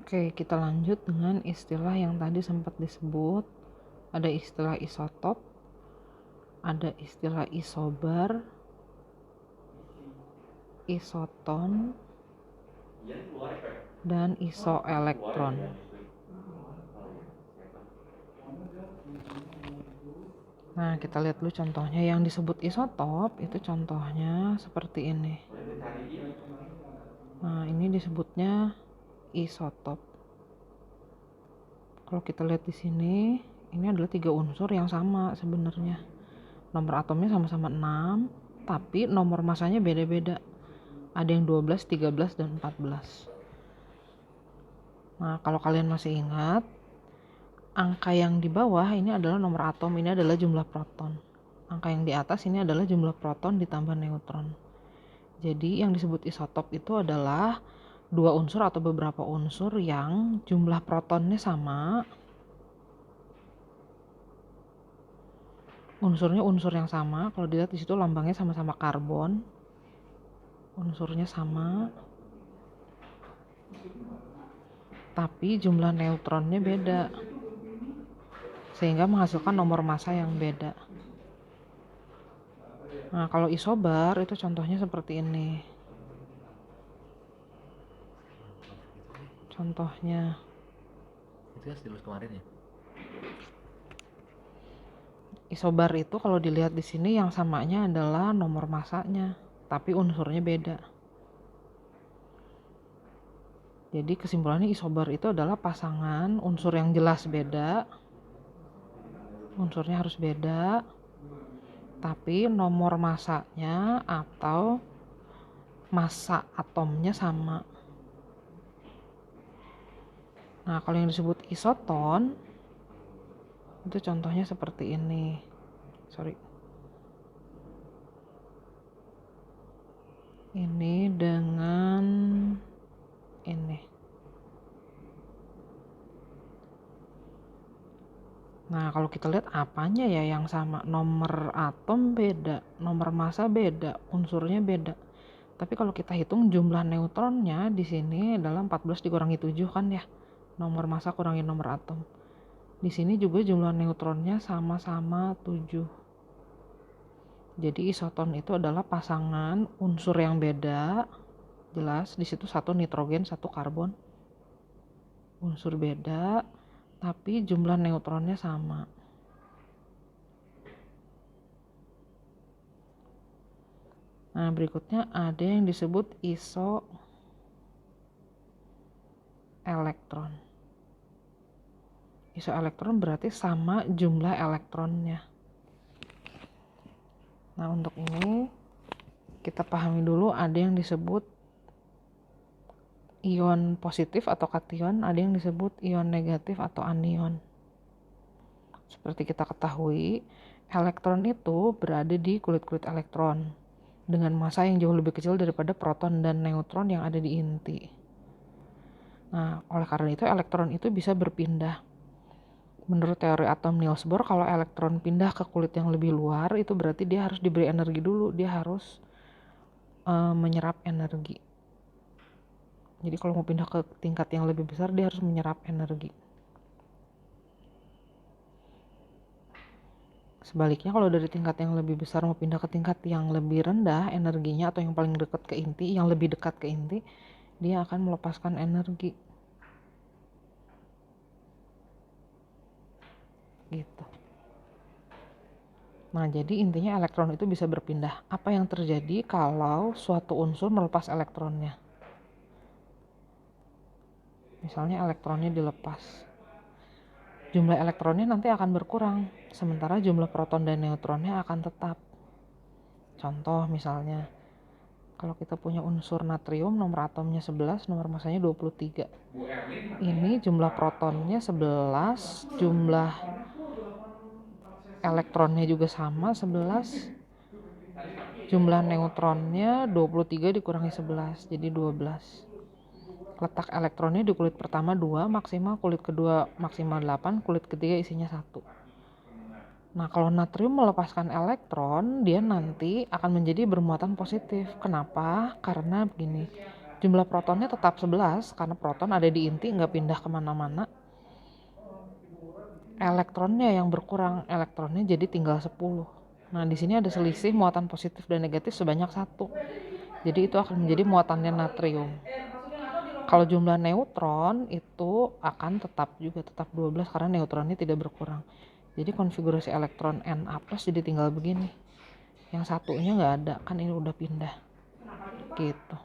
Oke, kita lanjut dengan istilah yang tadi sempat disebut. Ada istilah isotop, ada istilah isobar, isoton, dan isoelektron. Nah, kita lihat dulu contohnya. Yang disebut isotop itu contohnya seperti ini. Nah, ini disebutnya isotop. Kalau kita lihat di sini, ini adalah 3 unsur yang sama sebenarnya. Nomor atomnya sama-sama 6, tapi nomor masanya beda-beda. Ada yang 12, 13, dan 14. Nah, kalau kalian masih ingat, angka yang di bawah ini adalah nomor atom, ini adalah jumlah proton. Angka yang di atas ini adalah jumlah proton ditambah neutron. Jadi yang disebut isotop itu adalah 2 unsur atau beberapa unsur yang jumlah protonnya sama. Unsurnya unsur yang sama. Kalau dilihat di situ lambangnya sama-sama karbon. Unsurnya sama. Tapi jumlah neutronnya beda. Sehingga menghasilkan nomor massa yang beda. Nah, kalau isobar itu contohnya seperti ini. Contohnya itu kan stilus kemarin ya. Isobar itu kalau dilihat di sini yang samanya adalah nomor massanya, tapi unsurnya beda. Jadi kesimpulannya isobar itu adalah pasangan unsur yang jelas beda. Unsurnya harus beda, tapi nomor massanya atau massa atomnya sama. Nah, kalau yang disebut isoton itu contohnya seperti ini. Ini dengan ini. Nah, kalau kita lihat apanya ya yang sama? Nomor atom beda, nomor massa beda, unsurnya beda. Tapi kalau kita hitung jumlah neutronnya di sini adalah 14 dikurangi 7 kan ya. Nomor massa kurangi nomor atom. Di sini juga jumlah neutronnya sama-sama 7. Jadi isoton itu adalah pasangan unsur yang beda. Jelas di situ 1 nitrogen, 1 karbon. Unsur beda, tapi jumlah neutronnya sama. Nah, berikutnya ada yang disebut isoelektron. Isoelektron berarti sama jumlah elektronnya. Nah, untuk ini kita pahami dulu ada yang disebut ion positif atau kation, ada yang disebut ion negatif atau anion. Seperti kita ketahui, elektron itu berada di kulit-kulit elektron dengan massa yang jauh lebih kecil daripada proton dan neutron yang ada di inti. Nah, oleh karena itu elektron itu bisa berpindah. Menurut teori atom Niels Bohr, kalau elektron pindah ke kulit yang lebih luar, itu berarti dia harus diberi energi dulu, dia harus menyerap energi. Jadi kalau mau pindah ke tingkat yang lebih besar, dia harus menyerap energi. Sebaliknya kalau dari tingkat yang lebih besar mau pindah ke tingkat yang lebih rendah energinya atau yang paling dekat ke inti, yang lebih dekat ke inti, dia akan melepaskan energi. Gitu. Nah, jadi intinya elektron itu bisa berpindah. Apa yang terjadi kalau suatu unsur melepas elektronnya? Misalnya elektronnya dilepas. Jumlah elektronnya nanti akan berkurang, sementara jumlah proton dan neutronnya akan tetap. Contoh misalnya, kalau kita punya unsur natrium, nomor atomnya 11, nomor massanya 23. Ini jumlah protonnya 11, jumlah elektronnya juga sama 11, jumlah neutronnya 23 dikurangi 11, jadi 12. Letak elektronnya di kulit pertama 2 maksimal, kulit kedua maksimal 8, kulit ketiga isinya 1. Nah, kalau natrium melepaskan elektron, dia nanti akan menjadi bermuatan positif. Kenapa? Karena begini, Jumlah protonnya tetap 11 karena proton ada di inti, nggak pindah kemana-mana. Elektronnya yang berkurang, elektronnya jadi tinggal 10. Nah, di sini ada selisih muatan positif dan negatif sebanyak 1. Jadi itu akan menjadi muatannya natrium. Kalau jumlah neutron itu akan tetap 12 karena neutronnya tidak berkurang. Jadi konfigurasi elektron Na+ jadi tinggal begini. Yang satunya nggak ada, kan ini udah pindah. Gitu.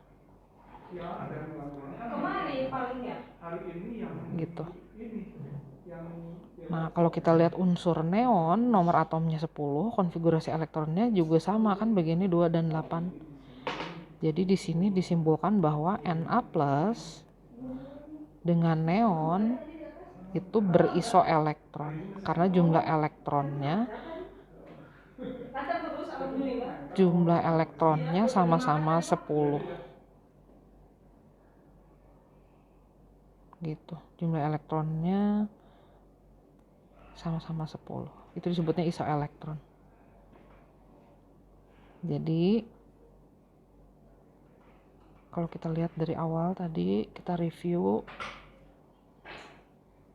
Gitu. Nah, kalau kita lihat unsur neon, nomor atomnya 10, konfigurasi elektronnya juga sama kan begini 2 dan 8. Jadi di sini disimpulkan bahwa Na+ dengan neon itu berisoelektron karena jumlah elektronnya sama-sama 10. Gitu. Jumlah elektronnya sama-sama 10. Itu disebutnya isoelektron. Jadi kalau kita lihat dari awal tadi kita review,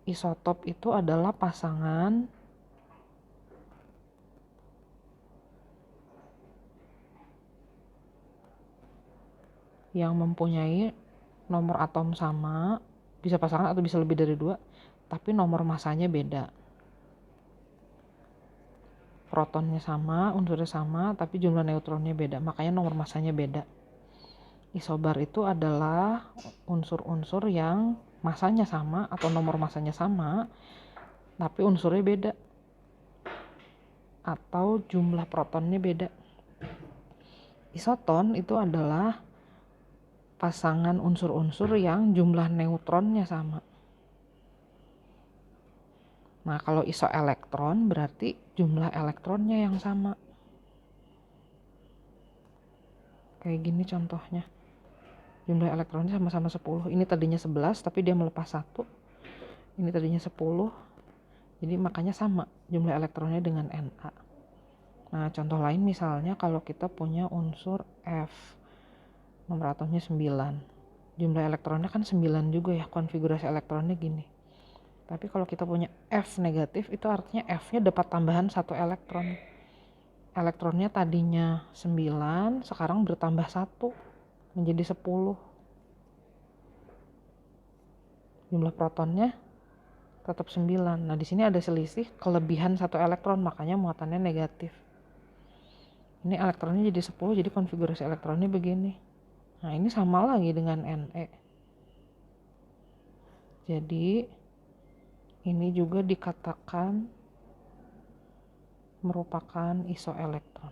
isotop itu adalah pasangan yang mempunyai nomor atom sama, bisa pasangan atau bisa lebih dari 2, tapi nomor masanya beda. Protonnya sama, unsurnya sama, tapi jumlah neutronnya beda, makanya nomor masanya beda. Isobar itu adalah unsur-unsur yang masanya sama atau nomor masanya sama, tapi unsurnya beda atau jumlah protonnya beda. Isoton itu adalah pasangan unsur-unsur yang jumlah neutronnya sama. Nah, kalau isoelektron berarti jumlah elektronnya yang sama. Kayak gini contohnya. Jumlah elektronnya sama-sama 10. Ini tadinya 11 tapi dia melepas 1. Ini tadinya 10. Jadi makanya sama jumlah elektronnya dengan Na. Nah, contoh lain misalnya kalau kita punya unsur F. Nomor atomnya 9. Jumlah elektronnya kan 9 juga ya, konfigurasi elektronnya gini. Tapi kalau kita punya F negatif itu artinya F-nya dapat tambahan 1 elektron. Elektronnya tadinya 9, sekarang bertambah 1 menjadi 10. Jumlah protonnya tetap 9. Nah, di sini ada selisih kelebihan 1 elektron, makanya muatannya negatif. Ini elektronnya jadi 10, jadi konfigurasi elektronnya begini. Nah, ini sama lagi dengan Ne. Jadi ini juga dikatakan merupakan isoelektron.